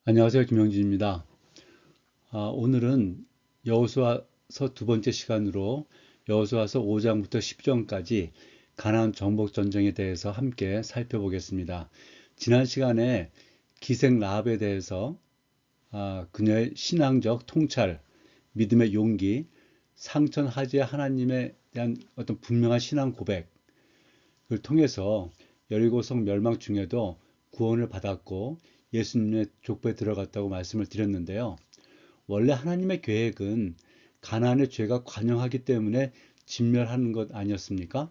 안녕하세요. 김영진입니다. 오늘은 여호수아서 두 번째 시간으로 여호수아서 5장부터 10장까지 가나안 정복 전쟁에 대해서 함께 살펴보겠습니다. 지난 시간에 기생 라합에 대해서 그녀의 신앙적 통찰, 믿음의 용기, 상천하지의 하나님에 대한 어떤 분명한 신앙 고백을 통해서 여리고성 멸망 중에도 구원을 받았고 예수님의 족보에 들어갔다고 말씀을 드렸는데요. 원래 하나님의 계획은 가나안의 죄가 관영하기 때문에 진멸하는 것 아니었습니까?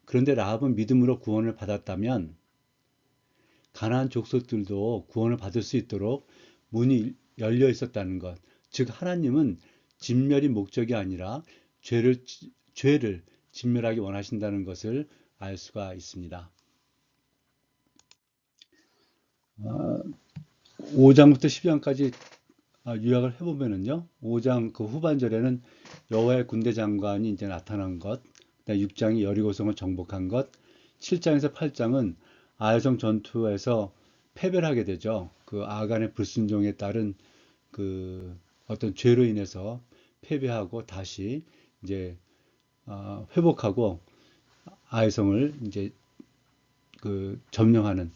그런데 라합은 믿음으로 구원을 받았다면 가나안 족속들도 구원을 받을 수 있도록 문이 열려 있었다는 것. 즉 하나님은 진멸이 목적이 아니라 죄를 진멸하기 원하신다는 것을 알 수가 있습니다. 5장부터 10장까지 요약을 해보면은요, 5장 그 후반절에는 여호와의 군대 장관이 이제 나타난 것, 그다음 6장이 여리고성을 정복한 것, 7장에서 8장은 아하성 전투에서 패배를 하게 되죠. 그 아간의 불순종에 따른 그 어떤 죄로 인해서 패배하고 다시 이제 회복하고 아하성을 이제 그 점령하는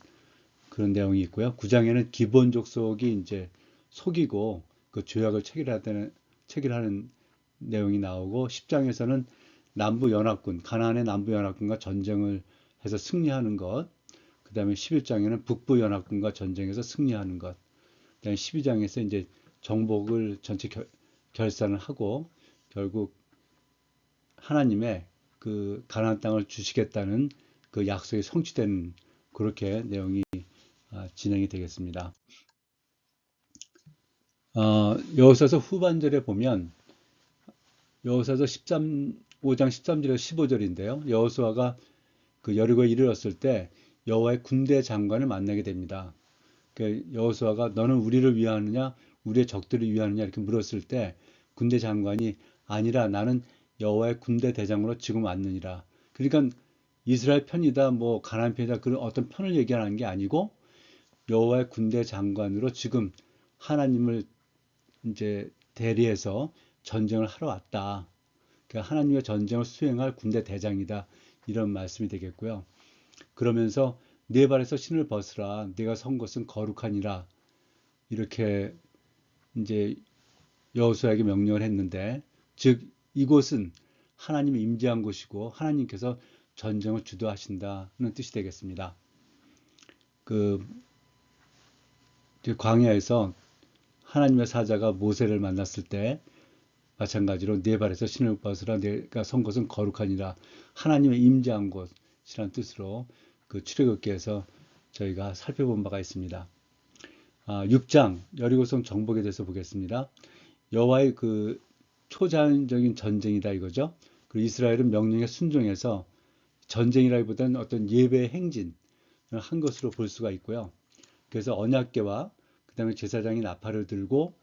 그런 내용이 있고요. 9장에는 기본 족속이 이제 속이고 그 조약을 체결하는 내용이 나오고 10장에서는 남부연합군, 가나안의 남부연합군과 전쟁을 해서 승리하는 것, 그 다음에 11장에는 북부연합군과 전쟁에서 승리하는 것, 그 다음에 12장에서 이제 정복을 전체 결산을 하고 결국 하나님의 그 가나안 땅을 주시겠다는 그 약속이 성취되는 그렇게 내용이 진행이 되겠습니다. 여호수아서 후반절에 보면 여호수아서 5장 13절에서 15절인데요. 여호수아가 그 여리고에 이르렀을 때 여호와의 군대 장관을 만나게 됩니다. 여호수아가 너는 우리를 위하느냐 우리의 적들을 위하느냐 이렇게 물었을 때 군대 장관이 아니라 나는 여호와의 군대 대장으로 지금 왔느니라. 그러니까 이스라엘 편이다 뭐 가나안 편이다 그런 어떤 편을 얘기하는 게 아니고 여호와의 군대 장관으로 지금 하나님을 이제 대리해서 전쟁을 하러 왔다. 그러니까 하나님의 전쟁을 수행할 군대 대장이다. 이런 말씀이 되겠고요. 그러면서 네 발에서 신을 벗으라. 네가 선 곳은 거룩하니라. 이렇게 이제 여호수아에게 명령을 했는데, 즉 이곳은 하나님이 임재한 곳이고 하나님께서 전쟁을 주도하신다는 뜻이 되겠습니다. 그 광야에서 하나님의 사자가 모세를 만났을 때 마찬가지로 네 발에서 신을 벗으라 내가 선 곳은 거룩하니라 하나님의 임재한 곳이라는 뜻으로 그 출애굽기에서 저희가 살펴본 바가 있습니다. 6장 여리고성 정복에 대해서 보겠습니다. 여호와의 그 초자연적인 전쟁이다 이거죠. 그리고 이스라엘은 명령에 순종해서 전쟁이라기보다는 어떤 예배 행진을 한 것으로 볼 수가 있고요. 그래서 언약궤와 그 다음에 제사장이 나팔을 들고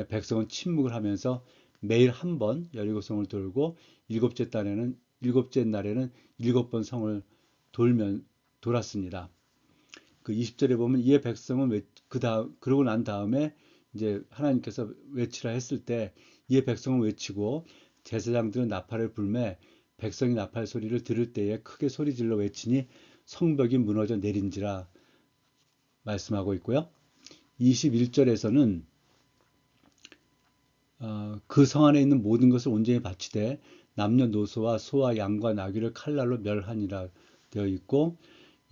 백성은 침묵을 하면서 매일 한 번 여리고성을 돌고 일곱째 날에는 7번 성을 돌았습니다. 그 20절에 보면 이에 백성은 그러고 난 다음에 이제 하나님께서 외치라 했을 때 이에 백성은 외치고 제사장들은 나팔을 불매 백성이 나팔 소리를 들을 때에 크게 소리질러 외치니 성벽이 무너져 내린지라 말씀하고 있고요. 21절에서는 그 성 안에 있는 모든 것을 온전히 바치되 남녀노소와 소와 양과 나귀를 칼날로 멸하니라 되어 있고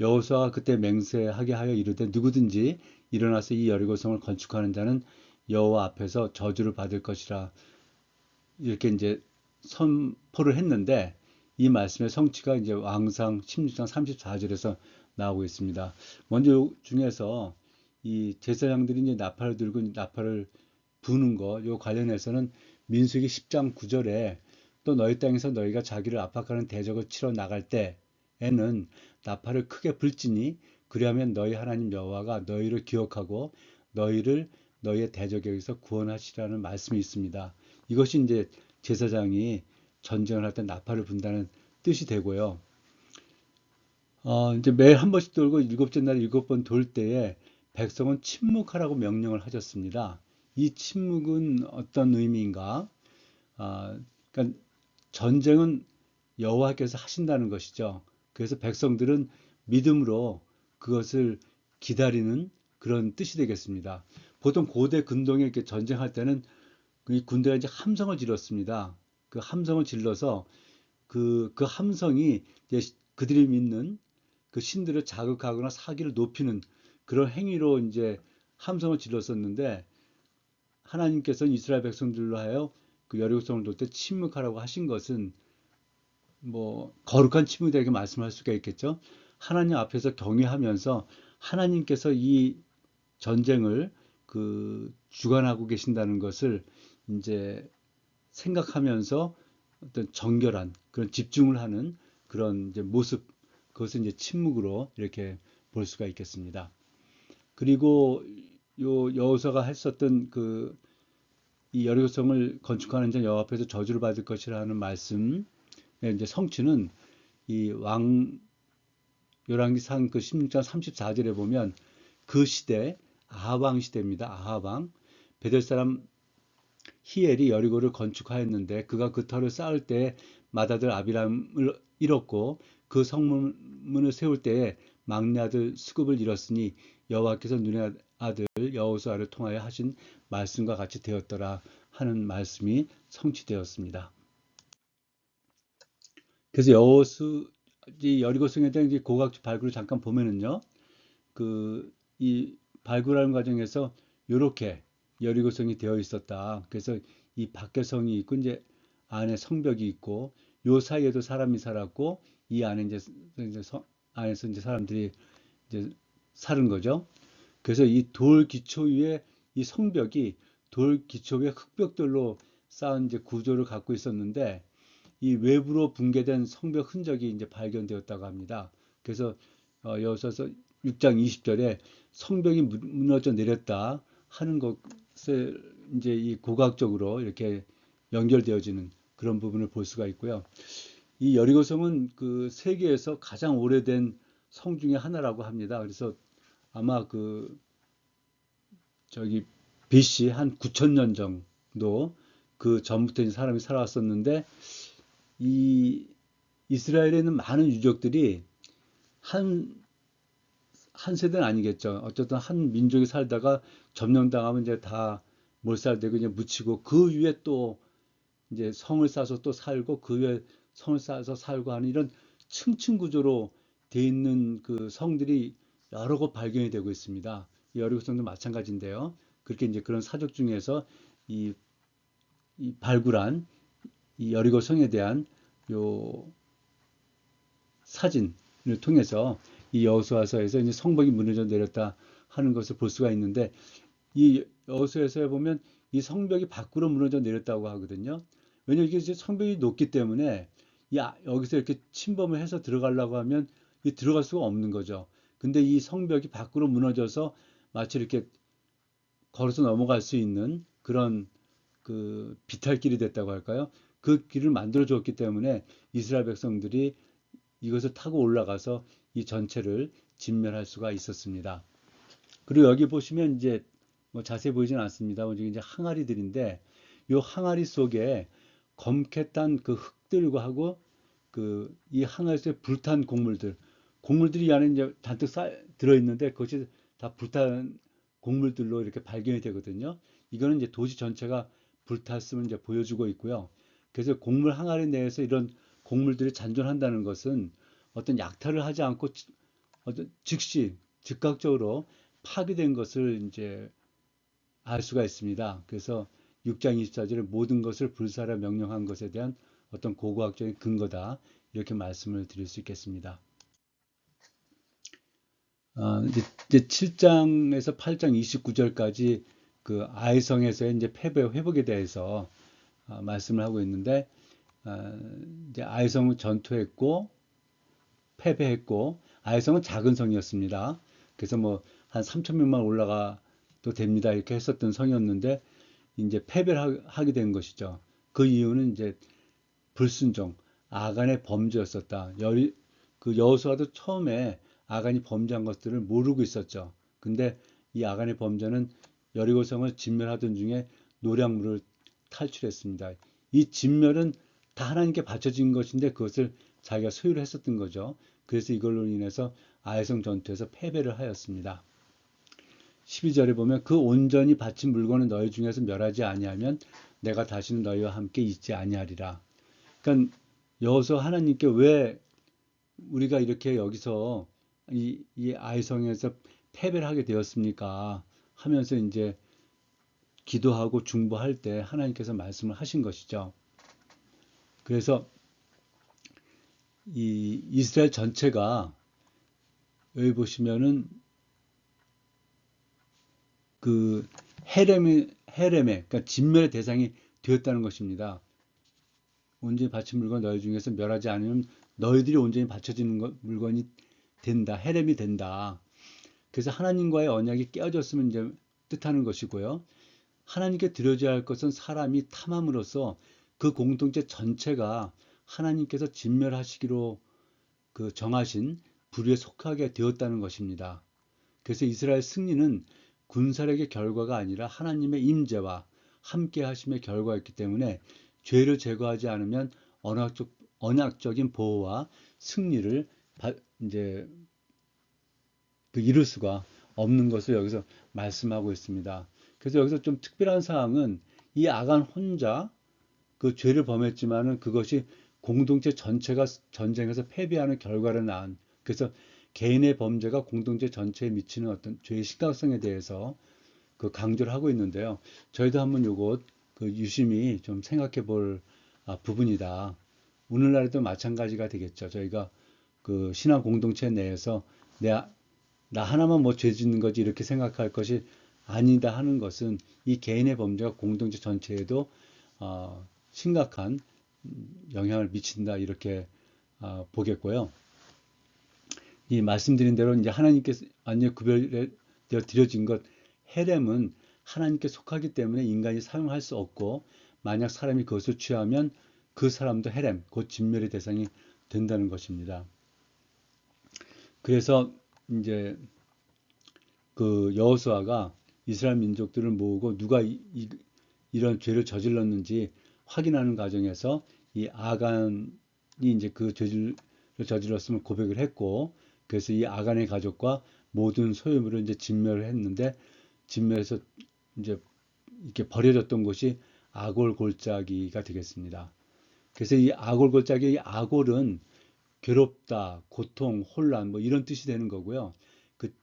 여호수아가 그때 맹세하게 하여 이르되 누구든지 일어나서 이 여리고성을 건축하는 자는 여호와 앞에서 저주를 받을 것이라 이렇게 이제 선포를 했는데 이 말씀의 성취가 이제 왕상 16장 34절에서 나오고 있습니다. 먼저 중에서 이 제사장들이 이제 나팔을 들고 나팔을 부는 거, 요 관련해서는 민수기 10장 9절에 또 너희 땅에서 너희가 자기를 압박하는 대적을 치러 나갈 때에는 나팔을 크게 불지니 그리하면 너희 하나님 여호와가 너희를 기억하고 너희를 너희의 대적에게서 구원하시라는 말씀이 있습니다. 이것이 이제 제사장이 전쟁을 할 때 나팔을 분다는 뜻이 되고요. 이제 매일 한 번씩 돌고 일곱째 날 7번 돌 때에 백성은 침묵하라고 명령을 하셨습니다. 이 침묵은 어떤 의미인가? 그러니까 전쟁은 여호와께서 하신다는 것이죠. 그래서 백성들은 믿음으로 그것을 기다리는 그런 뜻이 되겠습니다. 보통 고대 근동에 이렇게 전쟁할 때는 이 군대가 이제 함성을 질렀습니다. 그 함성을 질러서 그 함성이 이제 그들이 믿는 그 신들을 자극하거나 사기를 높이는 그런 행위로 이제 함성을 질렀었는데 하나님께서는 이스라엘 백성들로 하여 그 여리고성을 돌 때 침묵하라고 하신 것은 뭐 거룩한 침묵이라고 말씀할 수가 있겠죠. 하나님 앞에서 경외하면서 하나님께서 이 전쟁을 그 주관하고 계신다는 것을 이제 생각하면서 어떤 정결한 그런 집중을 하는 그런 이제 모습, 그것을 이제 침묵으로 이렇게 볼 수가 있겠습니다. 그리고 요 여호수아가 했었던 그 이 여리고성을 건축하는 자 여호와 앞에서 저주를 받을 것이라는 말씀의 이제 성취는 이 왕 열왕기상 그 16장 34절에 보면 그 시대 아합 왕 시대입니다. 아합 왕 베델 사람 히엘이 여리고를 건축하였는데 그가 그 터를 쌓을 때에 맏아들 아비람을 잃었고 그 성문을 세울 때에 막내 아들 수급을 잃었으니 여호와께서 눈의 아들 여호수아를 통하여 하신 말씀과 같이 되었더라 하는 말씀이 성취되었습니다. 그래서 여호수 이 여리고성에 대한 이제 고각지 발굴을 잠깐 보면은요, 그 이 발굴하는 과정에서 이렇게 여리고성이 되어 있었다. 그래서 이 밖에 성이 있고 이제 안에 성벽이 있고 요 사이에도 사람이 살았고 이 안에 이제 안에서 이제 사람들이 이제 사는 거죠. 그래서 이 돌 기초 위에 이 성벽이 돌 기초 위에 흙벽들로 쌓은 이제 구조를 갖고 있었는데 이 외부로 붕괴된 성벽 흔적이 이제 발견되었다고 합니다. 그래서 여호수아서 6장 20절에 성벽이 무너져 내렸다 하는 것을 이제 이 고각적으로 이렇게 연결되어지는 그런 부분을 볼 수가 있고요. 이 여리고성은 그 세계에서 가장 오래된 성 중에 하나라고 합니다. 그래서 아마 그 저기 BC 한 9,000년 정도 그 전부터 사람이 살아왔었는데 이 이스라엘에 있는 많은 유족들이 한, 한 세대는 아니겠죠. 어쨌든 한 민족이 살다가 점령당하면 이제 다 몰살되고 이제 묻히고 그 위에 또 이제 성을 쌓아서 또 살고 그 위에 성을 쌓아서 살고 하는 이런 층층 구조로 돼 있는 그 성들이 여러 곳 발견이 되고 있습니다. 여리고성도 마찬가지인데요. 그렇게 이제 그런 사적 중에서 이, 이 발굴한 이 여리고성에 대한 요 사진을 통해서 이 여호수아서에서 이제 성벽이 무너져 내렸다 하는 것을 볼 수가 있는데 이 여호수아서에 보면 이 성벽이 밖으로 무너져 내렸다고 하거든요. 왜냐하면 이게 이제 성벽이 높기 때문에 여기서 이렇게 침범을 해서 들어가려고 하면 이 들어갈 수가 없는 거죠. 근데 이 성벽이 밖으로 무너져서 마치 이렇게 걸어서 넘어갈 수 있는 그런 그 비탈길이 됐다고 할까요? 그 길을 만들어 줬기 때문에 이스라엘 백성들이 이것을 타고 올라가서 이 전체를 진멸할 수가 있었습니다. 그리고 여기 보시면 이제 뭐 자세히 보이진 않습니다. 이제 항아리들인데 이 항아리 속에 검게 딴 그 흙들과 하고 그 이 항아리 속에 불탄 곡물들이 이 안에 이제 잔뜩 들어 있는데 그것이 다 불탄 곡물들로 이렇게 발견이 되거든요. 이거는 이제 도시 전체가 불탔음을 이제 보여주고 있고요. 그래서 곡물 항아리 내에서 이런 곡물들이 잔존한다는 것은 어떤 약탈을 하지 않고 어떤 즉시 즉각적으로 파괴된 것을 이제 알 수가 있습니다. 그래서 6장 24절에 모든 것을 불사라 명령한 것에 대한 어떤 고고학적인 근거다. 이렇게 말씀을 드릴 수 있겠습니다. 이제 7장에서 8장 29절까지 그 아이성에서의 이제 패배 회복에 대해서 말씀을 하고 있는데 이제 아이성은 전투했고 패배했고 아이성은 작은 성이었습니다. 그래서 뭐 한 3천 명만 올라가도 됩니다. 이렇게 했었던 성이었는데 이제 패배를 하게 된 것이죠. 그 이유는 이제 불순종, 아간의 범죄였었다. 그 여호수아도 처음에 아간이 범죄한 것들을 모르고 있었죠. 근데 이 아간의 범죄는 여리고성을 진멸하던 중에 노략물을 탈출했습니다. 이 진멸은 다 하나님께 바쳐진 것인데 그것을 자기가 소유를 했었던 거죠. 그래서 이걸로 인해서 아해성 전투에서 패배를 하였습니다. 12절에 보면 그 온전히 바친 물건을 너희 중에서 멸하지 아니하면 내가 다시는 너희와 함께 있지 아니하리라. 그러니까 여호수아 하나님께 왜 우리가 이렇게 여기서 이 아이성에서 패배를 하게 되었습니까? 하면서 이제 기도하고 중보할 때 하나님께서 말씀을 하신 것이죠. 그래서 이 이스라엘 전체가 여기 보시면은 그 그러니까 진멸의 대상이 되었다는 것입니다. 온전히 바친 물건 너희 중에서 멸하지 않으면 너희들이 온전히 바쳐지는 물건이 된다. 헤렘이 된다. 그래서 하나님과의 언약이 깨어졌으면 이제 뜻하는 것이고요. 하나님께 드려져야 할 것은 사람이 탐함으로써 그 공동체 전체가 하나님께서 진멸하시기로 그 정하신 부류에 속하게 되었다는 것입니다. 그래서 이스라엘 승리는 군사력의 결과가 아니라 하나님의 임재와 함께 하심의 결과였기 때문에 죄를 제거하지 않으면 언약적인 보호와 승리를 이제 이룰 수가 없는 것을 여기서 말씀하고 있습니다. 그래서 여기서 좀 특별한 사항은 이 아간 혼자 그 죄를 범했지만은 그것이 공동체 전체가 전쟁에서 패배하는 결과를 낳은, 그래서 개인의 범죄가 공동체 전체에 미치는 어떤 죄의 심각성에 대해서 그 강조를 하고 있는데요. 저희도 한번 요것 그 유심히 좀 생각해 볼 부분이다. 오늘날에도 마찬가지가 되겠죠. 저희가 그 신앙 공동체 내에서 나 하나만 뭐 죄 짓는 거지 이렇게 생각할 것이 아니다 하는 것은 이 개인의 범죄가 공동체 전체에도 심각한 영향을 미친다 이렇게 보겠고요. 이 말씀드린 대로 이제 하나님께서 완전히 구별되어 드려진 것 헤렘은 하나님께 속하기 때문에 인간이 사용할 수 없고 만약 사람이 그것을 취하면 그 사람도 헤렘 곧 진멸의 대상이 된다는 것입니다. 그래서 이제 그 여호수아가 이스라엘 민족들을 모으고 누가 이런 죄를 저질렀는지 확인하는 과정에서 이 아간이 이제 그 죄를 저질렀음을 고백을 했고, 그래서 이 아간의 가족과 모든 소유물을 이제 진멸을 했는데, 진멸해서 이제 이렇게 버려졌던 곳이 아골 골짜기가 되겠습니다. 그래서 이 아골 골짜기, 이 아골은 괴롭다, 고통, 혼란 뭐 이런 뜻이 되는 거고요. 그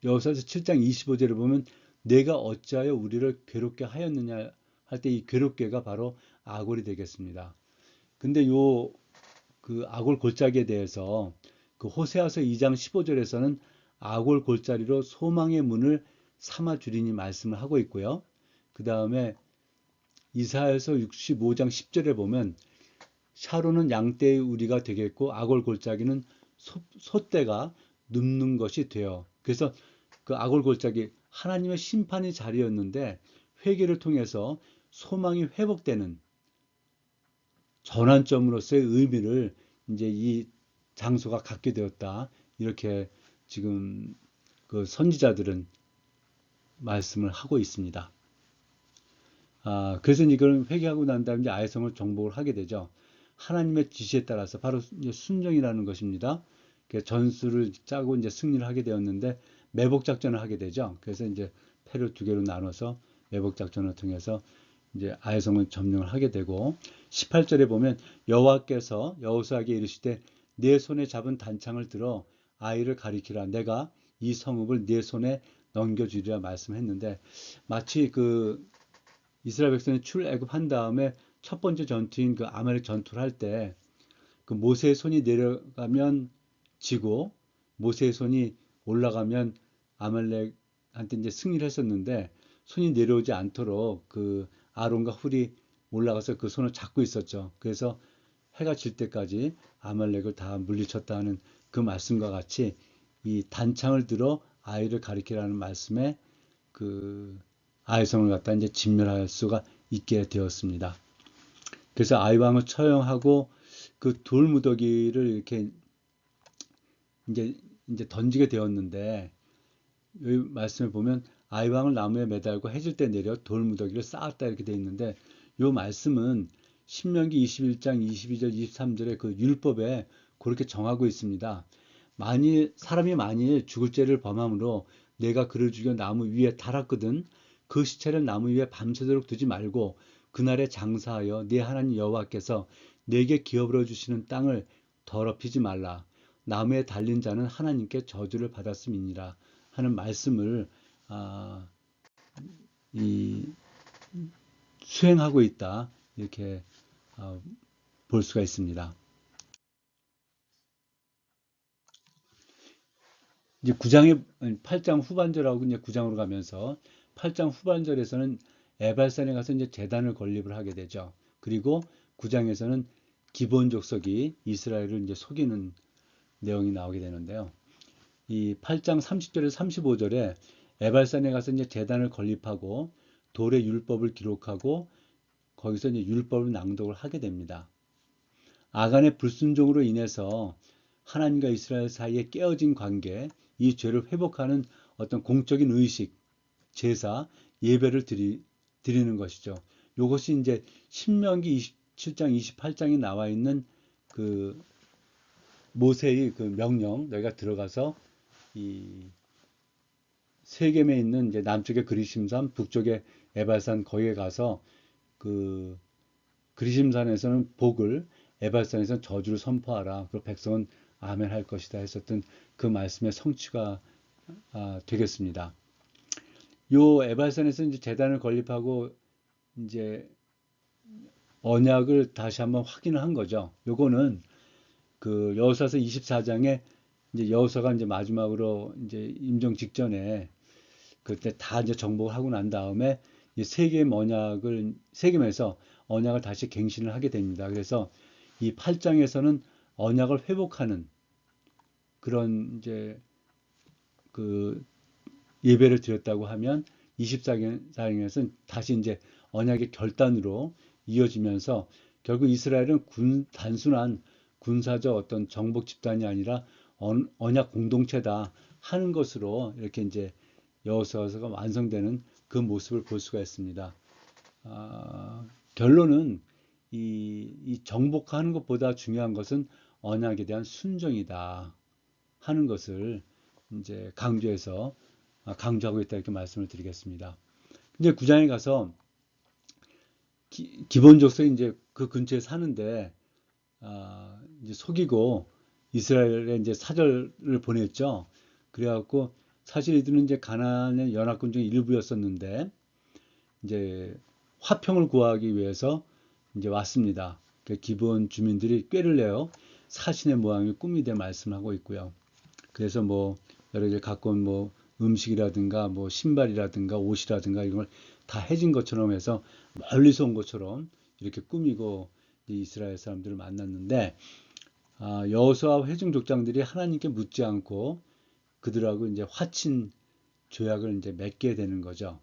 여호수아서 7장 25절을 보면 내가 어찌하여 우리를 괴롭게 하였느냐 할 때 이 괴롭게가 바로 아골이 되겠습니다. 근데 요 그 아골 골짜기에 대해서 그 호세아서 2장 15절에서는 아골 골짜기로 소망의 문을 삼아 주리니 말씀을 하고 있고요. 그 다음에 이사야서 65장 10절에 보면 샤론은 양떼의 우리가 되겠고 아골 골짜기는 소떼가 눕는 것이 되어. 그래서 그 아골 골짜기 하나님의 심판의 자리였는데 회개를 통해서 소망이 회복되는 전환점으로서의 의미를 이제 이 장소가 갖게 되었다. 이렇게 지금 그 선지자들은 말씀을 하고 있습니다. 그래서 이걸 회개하고 난 다음에 이제 아해성을 정복을 하게 되죠. 하나님의 지시에 따라서 바로 이제 순종이라는 것입니다. 전술을 짜고 이제 승리를 하게 되었는데 매복 작전을 하게 되죠. 그래서 이제 패를 두 개로 나눠서 매복 작전을 통해서 이제 아해성을 점령을 하게 되고 18절에 보면 여호와께서 여호수아에게 이르시되 내 손에 잡은 단창을 들어 아이를 가리키라 내가 이 성읍을 내 손에 넘겨주리라 말씀했는데 마치 그 이스라엘 백성이 출애굽한 다음에 첫 번째 전투인 그 아말렉 전투를 할 때 그 모세의 손이 내려가면 지고 모세의 손이 올라가면 아말렉한테 이제 승리를 했었는데 손이 내려오지 않도록 그 아론과 훌이 올라가서 그 손을 잡고 있었죠. 그래서 해가 질 때까지 아말렉을 다 물리쳤다는 그 말씀과 같이 이 단창을 들어 아이를 가리키라는 말씀에 그 아이성을 갖다 이제 진멸할 수가 있게 되었습니다. 그래서 아이 왕을 처형하고 그 돌무더기를 이렇게 이제 던지게 되었는데 여기 말씀을 보면 아이왕을 나무에 매달고 해질 때 내려 돌무더기를 쌓았다 이렇게 돼 있는데 이 말씀은 신명기 21장 22절 23절의 그 율법에 그렇게 정하고 있습니다. 사람이 만일 죽을 죄를 범함으로 내가 그를 죽여 나무 위에 달았거든 그 시체를 나무 위에 밤새도록 두지 말고 그날에 장사하여 네 하나님 여호와께서 내게 기업으로 주시는 땅을 더럽히지 말라. 나무에 달린 자는 하나님께 저주를 받았음이니라 하는 말씀을 아, 이 수행하고 있다 이렇게 아, 볼 수가 있습니다. 이제 9장의 8장 후반절하고 이제 9장으로 가면서 8장 후반절에서는 에발산에 가서 이제 제단을 건립을 하게 되죠. 그리고 9장에서는 기본 족속이 이스라엘을 이제 속이는 내용이 나오게 되는데요. 이 8장 30절에서 35절에 에발산에 가서 이제 제단을 건립하고 돌의 율법을 기록하고 거기서 이제 율법을 낭독을 하게 됩니다. 아간의 불순종으로 인해서 하나님과 이스라엘 사이에 깨어진 관계, 이 죄를 회복하는 어떤 공적인 의식, 제사, 예배를 드리는 것이죠. 이것이 이제 신명기 27장, 28장에 나와 있는 그 모세의 그 명령, 너희가 들어가서 이 세겜에 있는 이제 남쪽의 그리심산, 북쪽의 에발산 거기에 가서 그 그리심산에서는 복을, 에발산에서는 저주를 선포하라. 그리고 백성은 아멘 할 것이다 했었던 그 말씀의 성취가 되겠습니다. 요 에발산에서 이제 제단을 건립하고 이제 언약을 다시 한번 확인을 한 거죠. 요거는 그 여호수아서 24장에 이제 여호수아가 이제 마지막으로 이제 임종 직전에 그때 다 이제 정복을 하고 난 다음에 이 세겜 언약을 세겜에서 언약을 다시 갱신을 하게 됩니다. 그래서 이 8장에서는 언약을 회복하는 그런 이제 그 예배를 드렸다고 하면 24장에서는 다시 이제 언약의 결단으로 이어지면서 결국 이스라엘은 단순한 군사적 어떤 정복 집단이 아니라 언약 공동체다 하는 것으로 이렇게 이제 여호수아서가 완성되는 그 모습을 볼 수가 있습니다. 결론은 이 정복하는 것보다 중요한 것은 언약에 대한 순종이다 하는 것을 이제 강조하고 있다 이렇게 말씀을 드리겠습니다. 이제 구장에 가서 기본적으로 이제 그 근처에 사는데 이제 속이고 이스라엘에 이제 사절을 보냈죠. 그래갖고 사실 이들은 이제 가나안의 연합군 중 일부였었는데 이제 화평을 구하기 위해서 이제 왔습니다. 기본 주민들이 꾀를 내어 사신의 모양이 꿈이 돼 말씀하고 있고요. 그래서 뭐 여러 개 갖고 온 뭐 음식이라든가 뭐 신발이라든가 옷이라든가 이런 걸 다 해진 것처럼 해서 멀리서 온 것처럼 이렇게 꾸미고 이스라엘 사람들을 만났는데 여호수아 회중 족장들이 하나님께 묻지 않고 그들하고 이제 화친 조약을 이제 맺게 되는 거죠.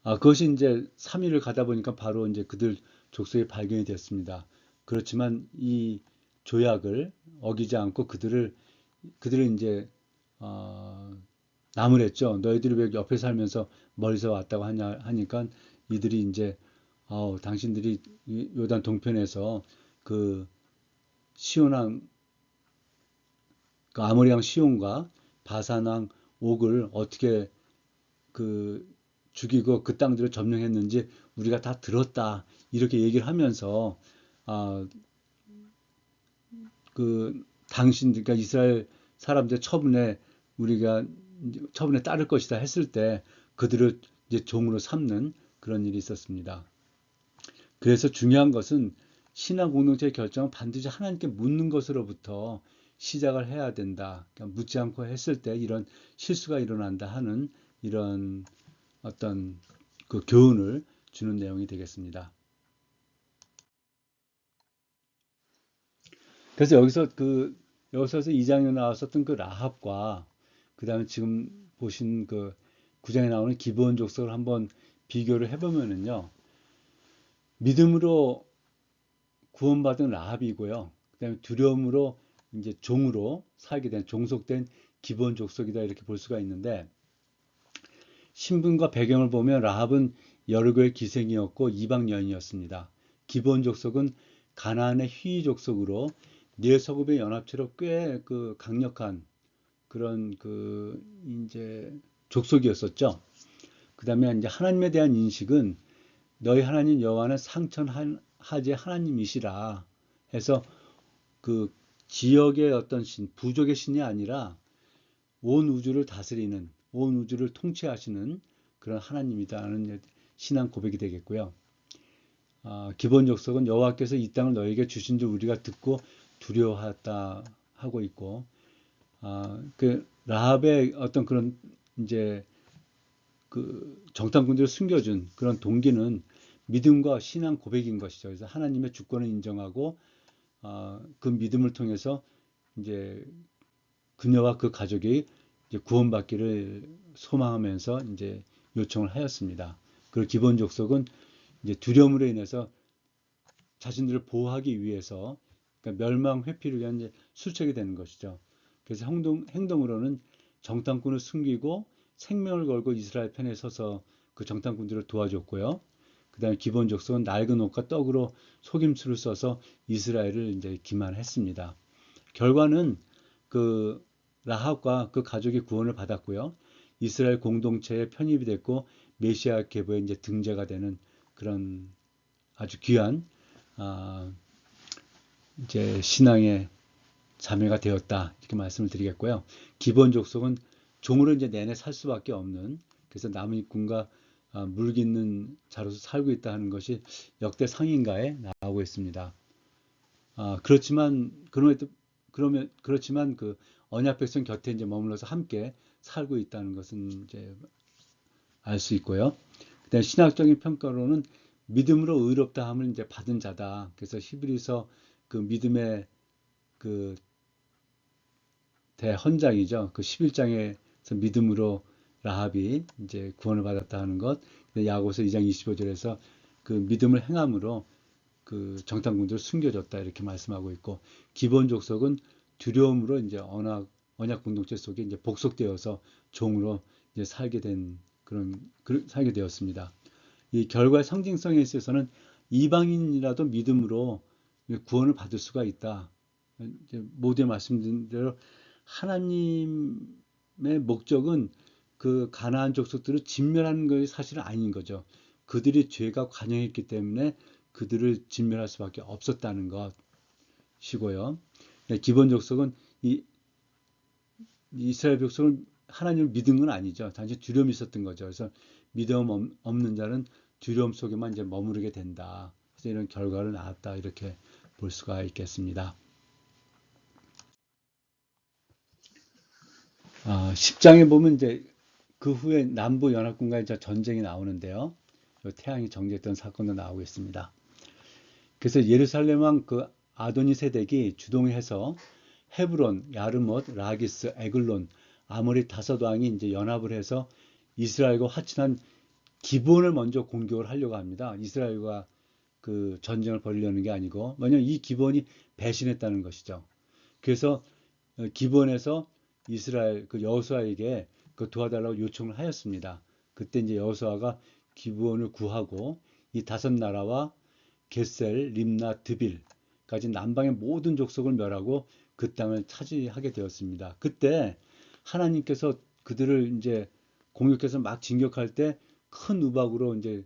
그것이 이제 3일을 가다 보니까 바로 이제 그들 족속이 발견이 됐습니다. 그렇지만 이 조약을 어기지 않고 그들을 이제 나무랬죠. 너희들이 왜 옆에 살면서 멀리서 왔다고 하니까 이들이 이제 당신들이 요단 동편에서 그 시온왕 그 아모리왕 시온과 바산왕 옥을 어떻게 그 죽이고 그 땅들을 점령했는지 우리가 다 들었다 이렇게 얘기를 하면서 아, 그 당신 그러니까 이스라엘 사람들 우리가 처분에 따를 것이다 했을 때 그들을 이제 종으로 삼는 그런 일이 있었습니다. 그래서 중요한 것은 신앙 공동체의 결정은 반드시 하나님께 묻는 것으로부터 시작을 해야 된다. 그러니까 묻지 않고 했을 때 이런 실수가 일어난다 하는 이런 어떤 그 교훈을 주는 내용이 되겠습니다. 그래서 여기서 2장에 나왔었던 그 라합과 그다음에 지금 보신 그 9장에 나오는 기브온 족속을 한번 비교를 해보면은요. 믿음으로 구원받은 라합이고요. 그다음에 두려움으로 이제 종으로 살게 된 종속된 기본 족속이다 이렇게 볼 수가 있는데 신분과 배경을 보면 라합은 여리고의 기생이었고 이방 여인이었습니다. 기본 족속은 가나안의 희위 족속으로 네 서굽의 연합체로 꽤 그 강력한 그런 그 이제 족속이었었죠. 그다음에 이제 하나님에 대한 인식은 너희 하나님 여호와는 상천하제 하나님이시라 해서 그 지역의 어떤 신, 부족의 신이 아니라 온 우주를 다스리는, 온 우주를 통치하시는 그런 하나님이다는 신앙 고백이 되겠고요. 기본 족속은 여호와께서 이 땅을 너에게 주신 줄 우리가 듣고 두려워하다 하고 있고, 그 라합의 어떤 그런 이제 그 정탐꾼들을 숨겨준 그런 동기는 믿음과 신앙 고백인 것이죠. 그래서 하나님의 주권을 인정하고 그 믿음을 통해서 이제 그녀와 그 가족이 이제 구원받기를 소망하면서 이제 요청을 하였습니다. 그리고 기본 족속은 이제 두려움으로 인해서 자신들을 보호하기 위해서 그러니까 멸망 회피를 위한 이제 수책이 되는 것이죠. 그래서 행동으로는 정탐꾼을 숨기고 생명을 걸고 이스라엘 편에 서서 그 정탐꾼들을 도와줬고요. 그다음에 기본 족속은 낡은 옷과 떡으로 속임수를 써서 이스라엘을 이제 기만했습니다. 결과는 그 라합과 그 가족이 구원을 받았고요. 이스라엘 공동체에 편입이 됐고 메시아 계보에 이제 등재가 되는 그런 아주 귀한 아, 이제 신앙의 자매가 되었다 이렇게 말씀을 드리겠고요. 기본 족속은 종으로 이제 내내 살 수밖에 없는 그래서 나무꾼과 물 깃는 자로서 살고 있다 하는 것이 역대 상인가에 나오고 있습니다. 그렇지만 그렇지만 그 언약 백성 곁에 이제 머물러서 함께 살고 있다는 것은 이제 알 수 있고요. 그다음 신학적인 평가로는 믿음으로 의롭다 함을 이제 받은 자다. 그래서 히브리서 그 믿음의 그 대헌장이죠. 그 11장에서 믿음으로 라합이 이제 구원을 받았다 하는 것. 야고보서 2장 25절에서 그 믿음을 행함으로 그 정탐꾼들을 숨겨줬다 이렇게 말씀하고 있고 기본 족속은 두려움으로 이제 언약 공동체 속에 이제 복속되어서 종으로 이제 살게 되었습니다. 이 결과의 상징성에 있어서는 이방인이라도 믿음으로 구원을 받을 수가 있다. 모두에 말씀드린 대로 하나님의 목적은 그 가나안 족속들을 진멸하는 것이 사실은 아닌 거죠. 그들이 죄가 관영했기 때문에 그들을 진멸할 수밖에 없었다는 것이고요. 기본 족속은 이스라엘 족속은 하나님을 믿은 건 아니죠. 단지 두려움이 있었던 거죠. 그래서 믿음 없는 자는 두려움 속에만 이제 머무르게 된다. 그래서 이런 결과를 낳았다. 이렇게 볼 수가 있겠습니다. 10장에 보면 이제 그 후에 남부 연합군과의 전쟁이 나오는데요. 태양이 정지했던 사건도 나오고 있습니다. 그래서 예루살렘 왕 그 아도니 세덱이 주동해서 헤브론, 야르못, 라기스, 에글론, 아모리 다섯 왕이 이제 연합을 해서 이스라엘과 화친한 기본을 먼저 공격을 하려고 합니다. 이스라엘과 그 전쟁을 벌이려는 게 아니고, 왜냐면 이 기본이 배신했다는 것이죠. 그래서 기본에서 이스라엘 그 여호수아에게 그 도와달라고 요청을 하였습니다. 그때 이제 여호수아가 기브온을 구하고 이 다섯 나라와 겟셀, 림나, 드빌까지 남방의 모든 족속을 멸하고 그 땅을 차지하게 되었습니다. 그때 하나님께서 그들을 이제 공격해서 막 진격할 때 큰 우박으로 이제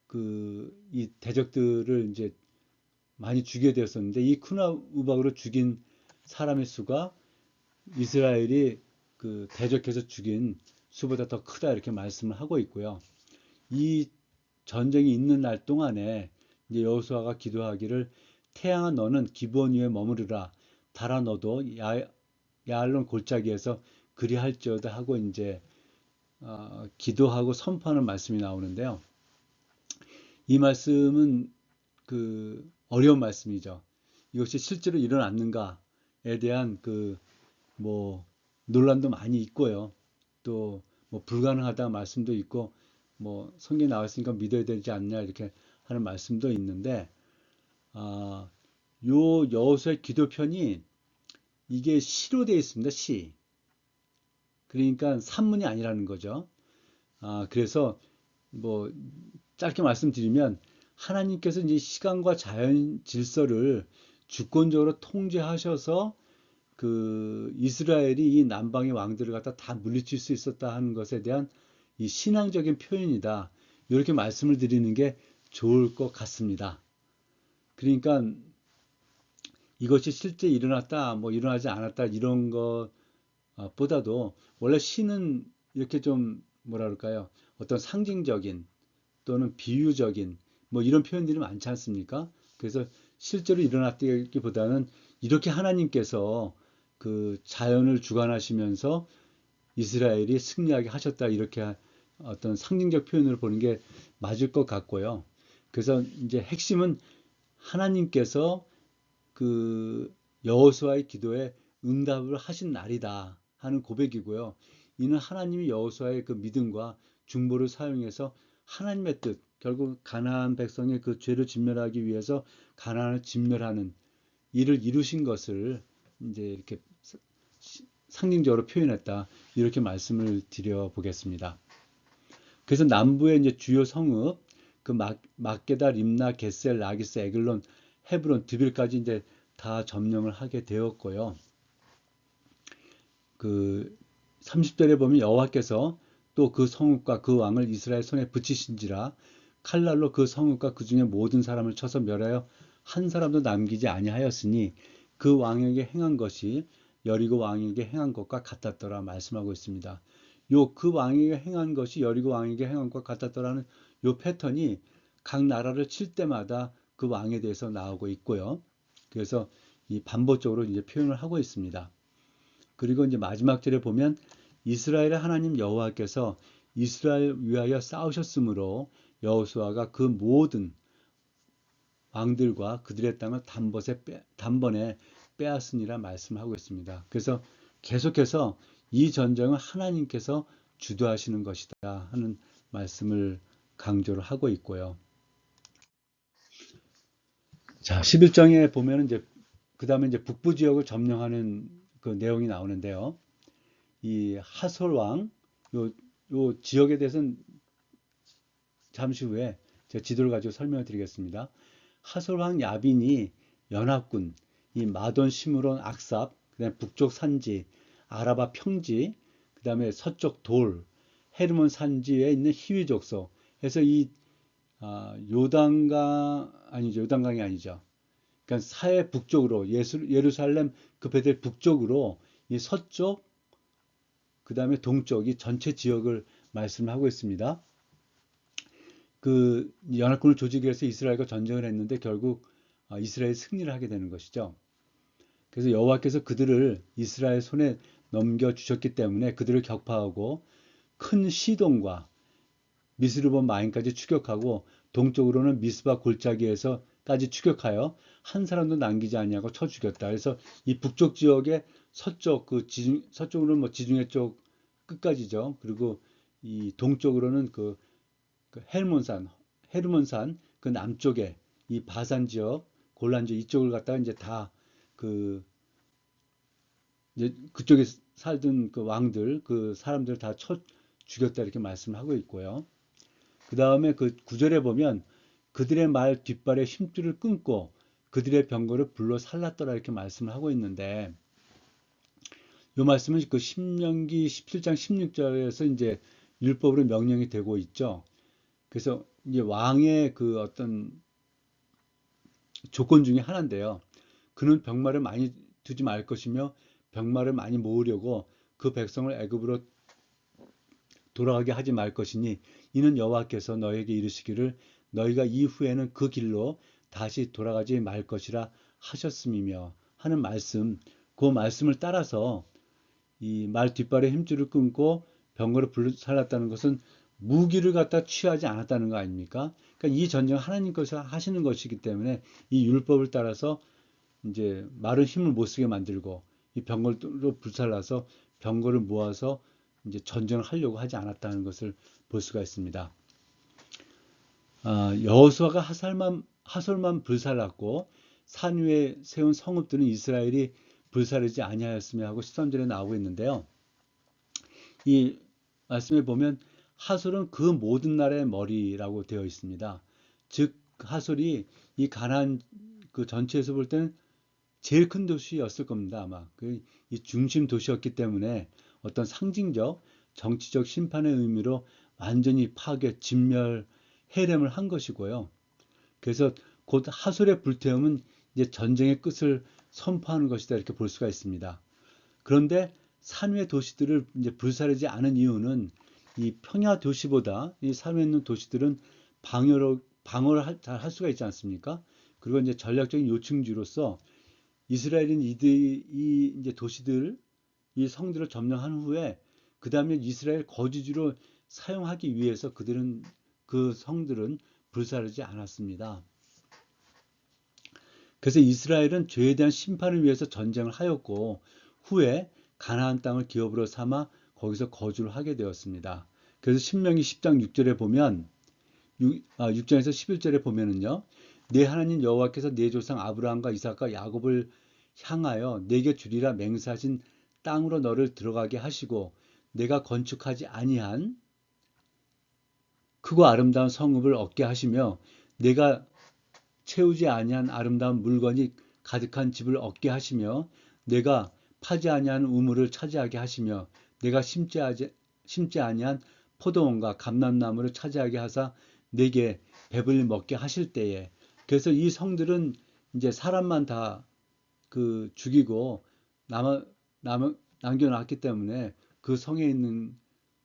그 이 대적들을 이제 많이 죽게 되었었는데 이 큰 우박으로 죽인 사람의 수가 이스라엘이 그 대적해서 죽인 수보다 더 크다 이렇게 말씀을 하고 있고요. 이 전쟁이 있는 날 동안에 이제 여호수아가 기도하기를 태양아 너는 기브온 위에 머무르라 달아 너도 야알론 골짜기에서 그리할지어다 하고 이제 기도하고 선포하는 말씀이 나오는데요. 이 말씀은 그 어려운 말씀이죠. 이것이 실제로 일어났는가에 대한 그 뭐 논란도 많이 있고요. 또 뭐 불가능하다 말씀도 있고 뭐 성경에 나왔으니까 믿어야 되지 않냐 이렇게 하는 말씀도 있는데 요 여호수아의 기도편이 이게 시로 되어 있습니다. 시. 그러니까 산문이 아니라는 거죠. 그래서 뭐 짧게 말씀드리면 하나님께서 이제 시간과 자연 질서를 주권적으로 통제하셔서 그 이스라엘이 이 남방의 왕들을 갖다 다 물리칠 수 있었다 하는 것에 대한 이 신앙적인 표현이다. 이렇게 말씀을 드리는 게 좋을 것 같습니다. 그러니까 이것이 실제 일어났다, 뭐 일어나지 않았다 이런 것보다도 원래 시는 이렇게 좀 뭐라 그럴까요? 어떤 상징적인 또는 비유적인 뭐 이런 표현들이 많지 않습니까? 그래서 실제로 일어났다기보다는 이렇게 하나님께서 그 자연을 주관하시면서 이스라엘이 승리하게 하셨다 이렇게 어떤 상징적 표현을 보는 게 맞을 것 같고요. 그래서 이제 핵심은 하나님께서 그 여호수아의 기도에 응답을 하신 날이다 하는 고백이고요. 이는 하나님이 여호수아의 그 믿음과 중보를 사용해서 하나님의 뜻, 결국 가나안 백성의 그 죄를 진멸하기 위해서 가나안을 진멸하는 일을 이루신 것을 이제 이렇게 상징적으로 표현했다. 이렇게 말씀을 드려 보겠습니다. 그래서 남부의 이제 주요 성읍, 그 막게다, 림나, 게셀, 라기스, 에글론, 헤브론, 드빌까지 이제 다 점령을 하게 되었고요. 그 30절에 보면 여호와께서 또 그 성읍과 그 왕을 이스라엘 손에 붙이신지라 칼날로 그 성읍과 그 중에 모든 사람을 쳐서 멸하여 한 사람도 남기지 아니하였으니 그 왕에게 행한 것이 여리고 왕에게 행한 것과 같았더라 말씀하고 있습니다. 요 그 왕에게 행한 것이 여리고 왕에게 행한 것과 같았더라는 요 패턴이 각 나라를 칠 때마다 그 왕에 대해서 나오고 있고요. 그래서 이 반복적으로 이제 표현을 하고 있습니다. 그리고 이제 마지막 절에 보면 이스라엘의 하나님 여호와께서 이스라엘 위하여 싸우셨으므로 여호수아가 그 모든 왕들과 그들의 땅을 단번에 빼앗으니라 말씀하고 있습니다. 그래서 계속해서 이 전쟁은 하나님께서 주도하시는 것이다 하는 말씀을 강조를 하고 있고요. 자, 11장에 보면 이제 그 다음에 이제 북부 지역을 점령하는 그 내용이 나오는데요. 이 하솔 왕, 요 지역에 대해서는 잠시 후에 제가 지도를 가지고 설명을 드리겠습니다. 하솔 왕 야빈이 연합군, 이 마돈, 시므론, 악삽, 그다음에 북쪽 산지, 아라바 평지, 그다음에 서쪽 돌, 헤르몬 산지에 있는 히위 족속. 해서 이 요단강 아니죠, 요단강이 아니죠. 그러니까 사해 북쪽으로 예루살렘 그 베델 북쪽으로 이 서쪽 그 다음에 동쪽 이 전체 지역을 말씀하고 있습니다. 그 연합군을 조직해서 위해서 이스라엘과 전쟁을 했는데 결국 이스라엘이 승리를 하게 되는 것이죠. 그래서 여호와께서 그들을 이스라엘 손에 넘겨 주셨기 때문에 그들을 격파하고 큰 시돈과 미스르본 마임까지 추격하고 동쪽으로는 미스바 골짜기에서까지 추격하여 한 사람도 남기지 아니하고 쳐 죽였다. 그래서 이 북쪽 지역의 서쪽 서쪽으로는 뭐 지중해 쪽 끝까지죠. 그리고 이 동쪽으로는 그 헤르몬산 그 남쪽에 이 바산 지역, 골란 지역 이쪽을 갖다가 이제 다 그 이제 그쪽에 살던 그 왕들, 그 사람들 다 쳐 죽였다 이렇게 말씀하고 있고요. 그 다음에 그 구절에 보면 그들의 말 뒷발에 힘줄을 끊고 그들의 병거를 불로 살랐더라 이렇게 말씀을 하고 있는데 이 말씀은 그 신명기 17장 16절에서 이제 율법으로 명령이 되고 있죠. 그래서 이제 왕의 그 어떤 조건 중에 하나인데요. 그는 병마를 많이 두지 말 것이며 병마를 많이 모으려고 그 백성을 애굽으로 돌아가게 하지 말 것이니 이는 여호와께서 너에게 이르시기를 너희가 이후에는 그 길로 다시 돌아가지 말 것이라 하셨음이며 하는 말씀, 그 말씀을 따라서 이 말 뒷발에 힘줄을 끊고 병거를 불살랐다는 것은 무기를 갖다 취하지 않았다는 거 아닙니까? 그러니까 이 전쟁은 하나님께서 하시는 것이기 때문에 이 율법을 따라서 이제 말은 힘을 못 쓰게 만들고 이 병거로 불살라서 병거를 모아서 이제 전쟁을 하려고 하지 않았다는 것을 볼 수가 있습니다. 여호수아가 하솔만 불살랐고 산 위에 세운 성읍들은 이스라엘이 불사르지 아니하였으며 하고 13절에 나오고 있는데요. 이 말씀에 보면 하솔은 그 모든 나라의 머리라고 되어 있습니다. 즉 하솔이 이 가나안 그 전체에서 볼 때는 제일 큰 도시였을 겁니다. 아마 이 중심 도시였기 때문에 어떤 상징적 정치적 심판의 의미로 완전히 파괴, 진멸, 해렘을 한 것이고요. 그래서 곧 하솔의 불태움은 이제 전쟁의 끝을 선포하는 것이다 이렇게 볼 수가 있습니다. 그런데 산 위의 도시들을 이제 불사르지 않은 이유는 이 평야 도시보다 이 산 위에 있는 도시들은 방어를 잘 할 수가 있지 않습니까? 그리고 이제 전략적인 요충지로서 이스라엘인 이 이제 도시들, 이 성들을 점령한 후에 그 다음에 이스라엘 거주지로 사용하기 위해서 그 성들은 불사르지 않았습니다. 그래서 이스라엘은 죄에 대한 심판을 위해서 전쟁을 하였고 후에 가나안 땅을 기업으로 삼아 거기서 거주를 하게 되었습니다. 그래서 신명기 10장 6절에 보면 6장에서 11절에 보면은요. 내 하나님 여호와께서 내 조상 아브라함과 이삭과 야곱을 향하여 내게 주리라 맹세하신 땅으로 너를 들어가게 하시고 내가 건축하지 아니한 크고 아름다운 성읍을 얻게 하시며 내가 채우지 아니한 아름다운 물건이 가득한 집을 얻게 하시며 내가 파지 아니한 우물을 차지하게 하시며 내가 심지 아니한 포도원과 감람나무를 차지하게 하사 내게 배불리 먹게 하실 때에 그래서 이 성들은 이제 사람만 다 그 죽이고 남아 남겨놨기 때문에 그 성에 있는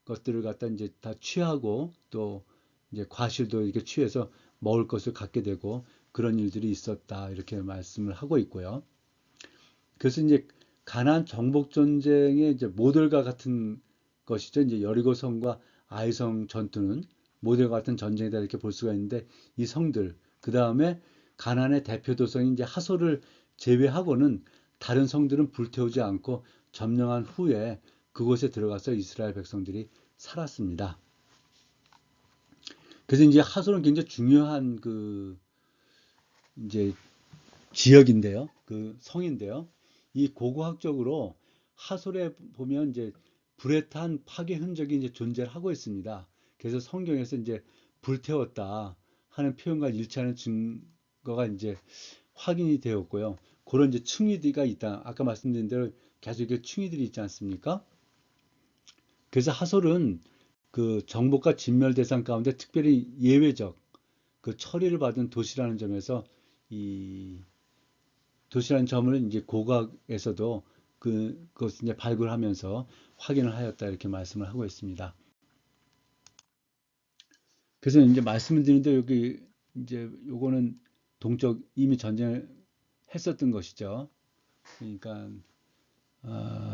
것들을 갖다 이제 다 취하고 또 이제 과실도 이렇게 취해서 먹을 것을 갖게 되고 그런 일들이 있었다 이렇게 말씀을 하고 있고요. 그래서 이제 가나안 정복 전쟁의 이제 모델과 같은 것이죠. 이제 여리고성과 아이성 전투는 모델과 같은 전쟁이다 이렇게 볼 수가 있는데 이 성들 그 다음에 가나안의 대표 도성인 이제 하솔을 제외하고는 다른 성들은 불태우지 않고 점령한 후에 그곳에 들어가서 이스라엘 백성들이 살았습니다. 그래서 이제 하솔은 굉장히 중요한 그 이제 지역인데요. 그 성인데요. 이 고고학적으로 하솔에 보면 이제 불에 탄 파괴 흔적이 이제 존재를 하고 있습니다. 그래서 성경에서 이제 불태웠다 하는 표현과 일치하는 증거가 이제 확인이 되었고요. 그런 이제 층위가 있다. 아까 말씀드린 대로 계속 이렇게 층위들이 있지 않습니까? 그래서 하솔은 그 정복과 진멸 대상 가운데 특별히 예외적 그 처리를 받은 도시라는 점에서 이 도시라는 점을 이제 고각에서도 그것을 이제 발굴하면서 확인을 하였다 이렇게 말씀을 하고 있습니다. 그래서 이제 말씀을 드리는데 여기 이제 요거는 동쪽 이미 전쟁을 했었던 것이죠. 그러니까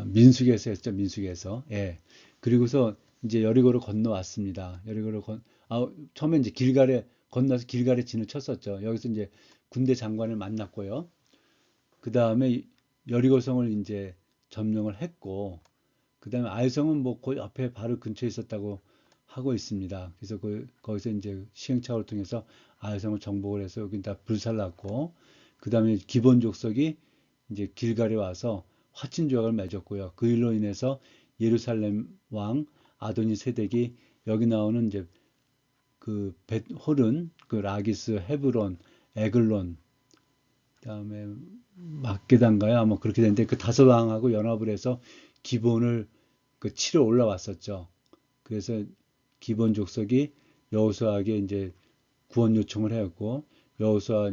민수기에서 했죠. 민수기에서. 예. 그리고서 이제 여리고를 건너왔습니다. 처음에 이제 길갈에 건너서 길갈에 진을 쳤었죠. 여기서 이제 군대 장관을 만났고요. 그 다음에 여리고성을 이제 점령을 했고, 그 다음에 아이성은 뭐 그 옆에 바로 근처에 있었다고 하고 있습니다. 그래서 거기서 이제 시행착오를 통해서 아이성을 정복을 해서 여기 다 불살랐고, 그 다음에 기본 족속이 이제 길갈에 와서 화친 조약을 맺었고요. 그 일로 인해서 예루살렘 왕 아도니 세덱이 여기 나오는 이제 그 벳호른, 그 라기스, 헤브론, 에글론, 그다음에 막게단가요? 아마 그렇게 되는데 그 다섯 왕하고 연합을 해서 기본을 그 치러 올라왔었죠. 그래서 기본 족속이 여호수아에게 이제 구원 요청을 해왔고 여호수아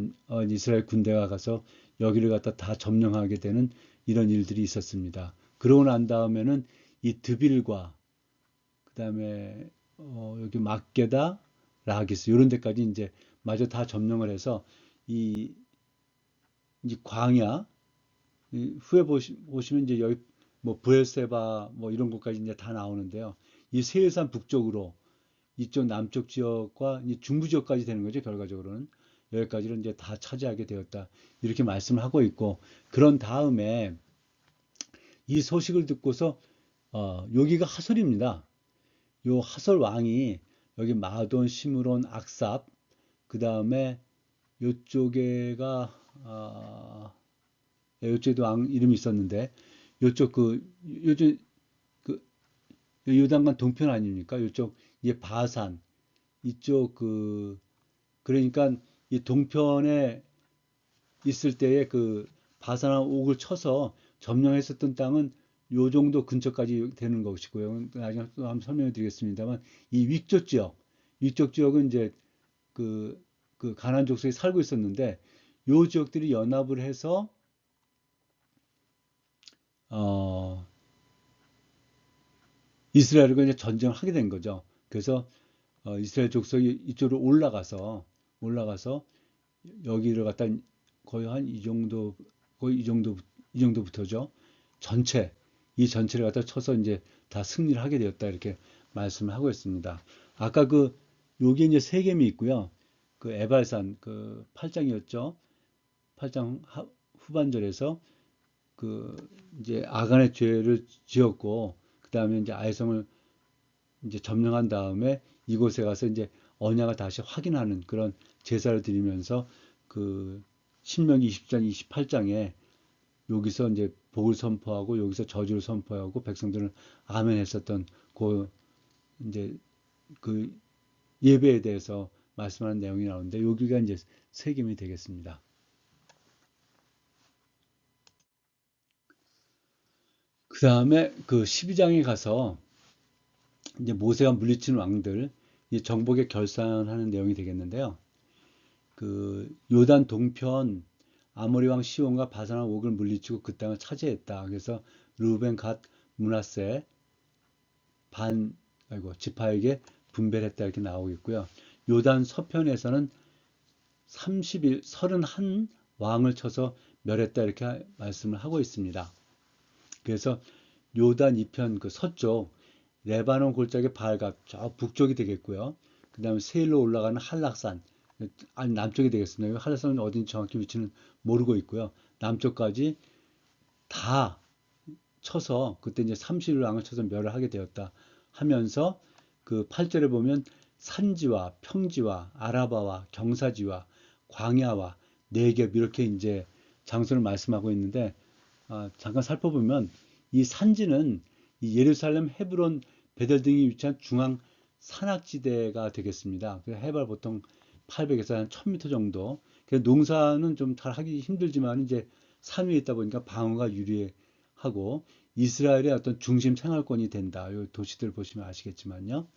이스라엘 군대가 가서 여기를 갖다 다 점령하게 되는 이런 일들이 있었습니다. 그러고 난 다음에는 이 드빌과 그다음에 여기 막게다, 라기스 이런 데까지 이제 마저 다 점령을 해서 이, 이 광야 후에 보시면 이제 여기 뭐 브엘세바 뭐 이런 곳까지 이제 다 나오는데요. 이 세일산 북쪽으로 이쪽 남쪽 지역과 이 중부 지역까지 되는 거죠. 결과적으로는 여기까지를 이제 다 차지하게 되었다. 이렇게 말씀을 하고 있고 그런 다음에 이 소식을 듣고서 여기가 하솔입니다. 요 하솔 왕이 여기 마돈, 시므론, 악삽 그 다음에 요쪽에가 요쪽에도 왕 이름이 있었는데 요쪽 요즘 그 요단강 동편 아닙니까? 이쪽 이제 바산 이쪽 그러니까 이 동편에 있을 때에 그 바산한 옥을 쳐서 점령했었던 땅은 요 정도 근처까지 되는 것이고요. 나중에 또 한번 설명을 드리겠습니다만 이 위쪽 지역은 이제 그, 그 가나안 족속이 살고 있었는데 요 지역들이 연합을 해서 어, 이스라엘과 이제 전쟁을 하게 된 거죠. 그래서 이스라엘 족속이 이쪽으로 올라가서 여기를 갖다 거의 한 이 정도 거의 이 정도부터죠. 전체 이 전체를 갖다 쳐서 이제 다 승리를 하게 되었다 이렇게 말씀을 하고 있습니다. 아까 여기 이제 세겜이 있고요. 그 에발산 그 8장이었죠. 8장 후반절에서 그 이제 아간의 죄를 지었고 그 다음에 이제 아이성을 이제 점령한 다음에 이곳에 가서 이제 언약을 다시 확인하는 그런 제사를 드리면서 그 신명기 20장 28장에 여기서 이제 복을 선포하고 여기서 저주를 선포하고 백성들은 아멘 했었던 그 이제 그 예배에 대해서 말씀하는 내용이 나오는데 여기가 이제 세겜이 되겠습니다. 그 다음에 그 12장에 가서 이제 모세가 물리친 왕들 이 정복에 결산하는 내용이 되겠는데요. 그 요단 동편 아모리 왕 시온과 바산왕 옥을 물리치고 그 땅을 차지했다. 그래서 르우벤, 갓, 므낫세 반 지파에게 분배를 했다 이렇게 나오겠고요. 요단 서편에서는 31 왕을 쳐서 멸했다 이렇게 말씀을 하고 있습니다. 그래서 요단 이편 그 서쪽 레바논 골짜기 바알갓 저 북쪽이 되겠고요. 그 다음에 세일로 올라가는 한락산 아니 남쪽이 되겠습니다. 한락산은 어딘지 정확히 위치는 모르고 있고요. 남쪽까지 다 쳐서 그때 이제 30왕을 쳐서 멸을 하게 되었다 하면서 그 8절에 보면 산지와 평지와 아라바와 경사지와 광야와 네겝 이렇게 이제 장소를 말씀하고 있는데 잠깐 살펴보면 이 산지는 이 예루살렘, 헤브론, 베델 등이 위치한 중앙 산악지대가 되겠습니다. 그 해발 보통 800에서 한 1000m 정도. 그래서 농사는 좀 잘 하기 힘들지만 이제 산 위에 있다 보니까 방어가 유리하고 이스라엘의 어떤 중심 생활권이 된다. 이 도시들 보시면 아시겠지만요.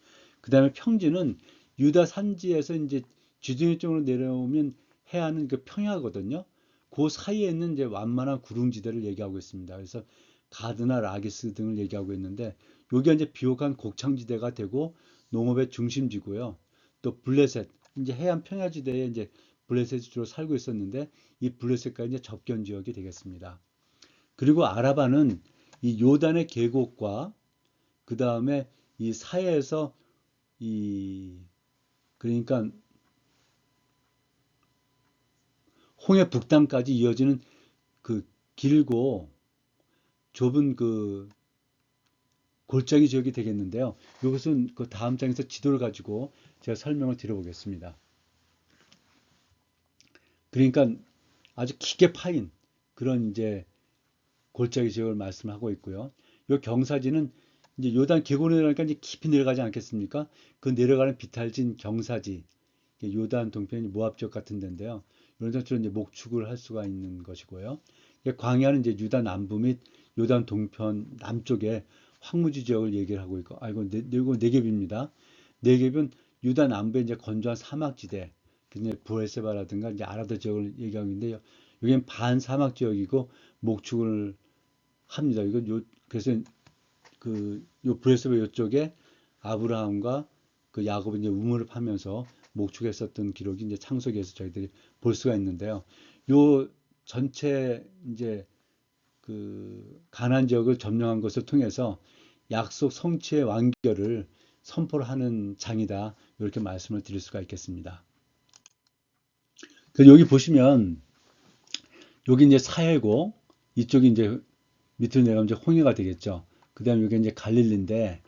그 다음에 평지는 유다 산지에서 이제 지중해 쪽으로 내려오면 해안은 그 평야거든요. 그 사이에 있는 이제 완만한 구릉지대를 얘기하고 있습니다. 그래서 가드나 라기스 등을 얘기하고 있는데 여기가 이제 비옥한 곡창지대가 되고 농업의 중심지고요. 또 블레셋 이제 해안 평야지대에 이제 블레셋이 주로 살고 있었는데 이 블레셋과 이제 접견 지역이 되겠습니다. 그리고 아라바는 이 요단의 계곡과 그 다음에 이 사해에서 이 그러니까 홍해 북단까지 이어지는 그 길고 좁은 그 골짜기 지역이 되겠는데요. 이것은 그 다음 장에서 지도를 가지고 제가 설명을 드려보겠습니다. 그러니까 아주 깊게 파인 그런 이제 골짜기 지역을 말씀하고 있고요. 이 경사지는 이제 요단 계곡으로 내려가니까 이제 깊이 내려가지 않겠습니까? 그 내려가는 비탈진 경사지, 요단 동편 모압 지역 같은 데인데요. 이런 데서 이제 목축을 할 수가 있는 것이고요. 광야는 이제 유다 남부 및 요단 동편 남쪽에 황무지 지역을 얘기를 하고 있고, 이거 네겝입니다. 네겝은 유다 남부의 이제 건조한 사막지대, 이제 부엘세바라든가 이제 아라드 지역을 얘기하고 있는데요. 여기는 반사막 지역이고 목축을 합니다. 그래서 요 브레스바 요쪽에 아브라함과 그 야곱이 이제 우물을 파면서 목축했었던 기록이 이제 창세기에서 저희들이 볼 수가 있는데요. 요 전체 이제 그 가나안 지역을 점령한 것을 통해서 약속 성취의 완결을 선포를 하는 장이다. 이렇게 말씀을 드릴 수가 있겠습니다. 그래서 여기 보시면 여기 이제 사해고 이쪽이 이제 밑으로 내려가면 이제 홍해가 되겠죠. 그 다음에 여기 이제 갈릴리인데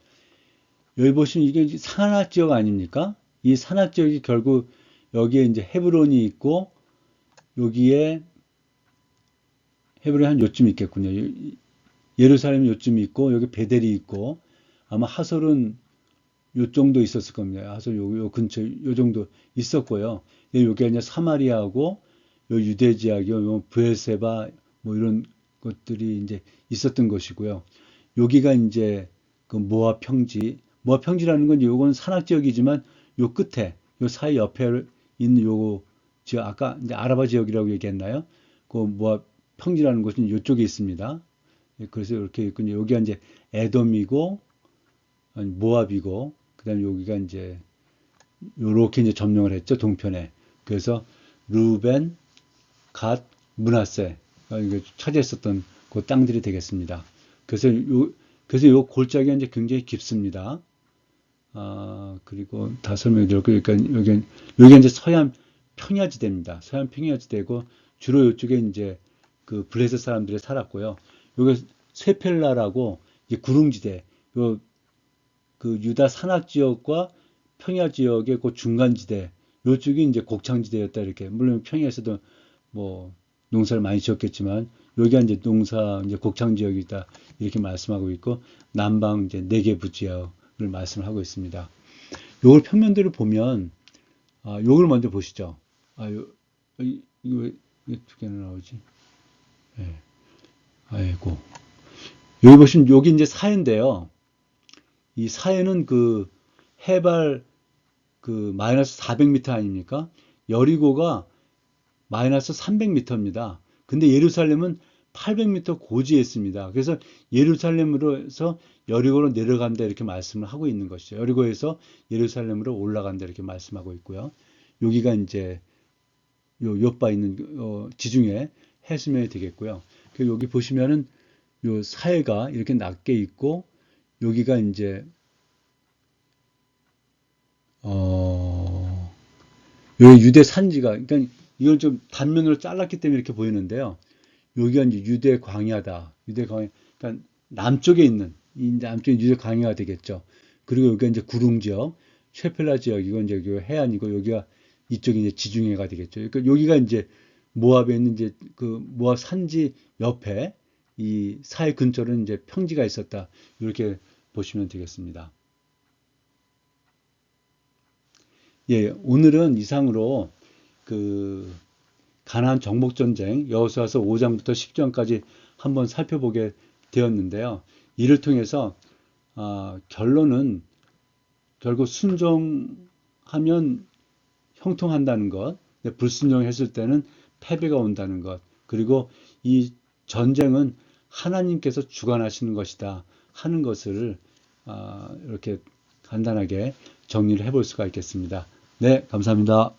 여기 보시면 이게 산악 지역 아닙니까? 이 산악 지역이 결국 여기에 이제 헤브론이 있고 여기에 헤브론이 한 요쯤 있겠군요. 예루살렘이 요쯤 있고 여기 베델이 있고 아마 하솔은 요 정도 있었을 겁니다. 하솔 요 근처 요 정도 있었고요. 요게 이제 사마리아하고 요 유대 지역이요, 요 브에세바 뭐 이런 것들이 이제 있었던 것이고요. 여기가 이제 그 모압 평지, 모압 평지라는 건 요건 산악 지역이지만 요 끝에 요 사이 옆에 있는 요 지역 아까 이제 아라바 지역이라고 얘기했나요? 그 모압 평지라는 곳은 요쪽에 있습니다. 그래서 이렇게 있군요. 여기가 이제 에돔이고 아니, 모압이고 그다음에 여기가 이제 요렇게 이제 점령을 했죠, 동편에. 그래서 루벤, 갓, 므낫세 차지했었던 그 땅들이 되겠습니다. 그래서 요 골짜기가 이제 굉장히 깊습니다. 그리고 다 설명드렸고, 그러니까 여기 이제 서해안 평야지대입니다. 서해안 평야지대고 주로 이쪽에 이제 그 블레셋 사람들이 살았고요. 여기 세펠라라고 이제 구릉지대, 요 그 유다 산악 지역과 평야 지역의 그 중간지대, 요쪽이 이제 곡창지대였다 이렇게. 물론 평야에서도 뭐 농사를 많이 지었겠지만 여기가 이제 농사 이제 곡창 지역이다 이렇게 말씀하고 있고 남방 이제 네게부 지역을 말씀을 하고 있습니다. 요걸 평면도를 보면 요걸 먼저 보시죠. 이거 왜 두 개나 나오지? 예. 아이고. 여기 보시면 여기 이제 사해인데요. 이 사해는 그 해발 그 마이너스 400m 아닙니까? 여리고가 마이너스 300m입니다. 근데 예루살렘은 800m 고지에 있습니다. 그래서 예루살렘으로서 여리고로 내려간다 이렇게 말씀을 하고 있는 것이죠. 여리고에서 예루살렘으로 올라간다 이렇게 말씀하고 있고요. 여기가 이제 요 옆바 있는 지중해 해수면이 되겠고요. 그리고 여기 보시면은 요 사해가 이렇게 낮게 있고 여기가 이제 요 유대 산지가 그러니까 이건 좀 단면으로 잘랐기 때문에 이렇게 보이는데요. 여기가 이제 유대 광야다. 유대 광야. 그러니까 남쪽에 있는 이 남쪽에 유대 광야가 되겠죠. 그리고 여기가 이제 구릉 지역, 쉐펠라 지역이고 이제 여기가 해안이고 여기가 이쪽이 이제 지중해가 되겠죠. 그러니까 여기가 이제 모압에 있는 이제 그 모압 산지 옆에 이 사해 근처는 이제 평지가 있었다. 이렇게 보시면 되겠습니다. 예, 오늘은 이상으로 그 가나안 정복 전쟁 여호수아서 5장부터 10장까지 한번 살펴보게 되었는데요. 이를 통해서 결론은 결국 순종하면 형통한다는 것, 불순종했을 때는 패배가 온다는 것, 그리고 이 전쟁은 하나님께서 주관하시는 것이다 하는 것을 이렇게 간단하게 정리를 해볼 수가 있겠습니다. 네, 감사합니다.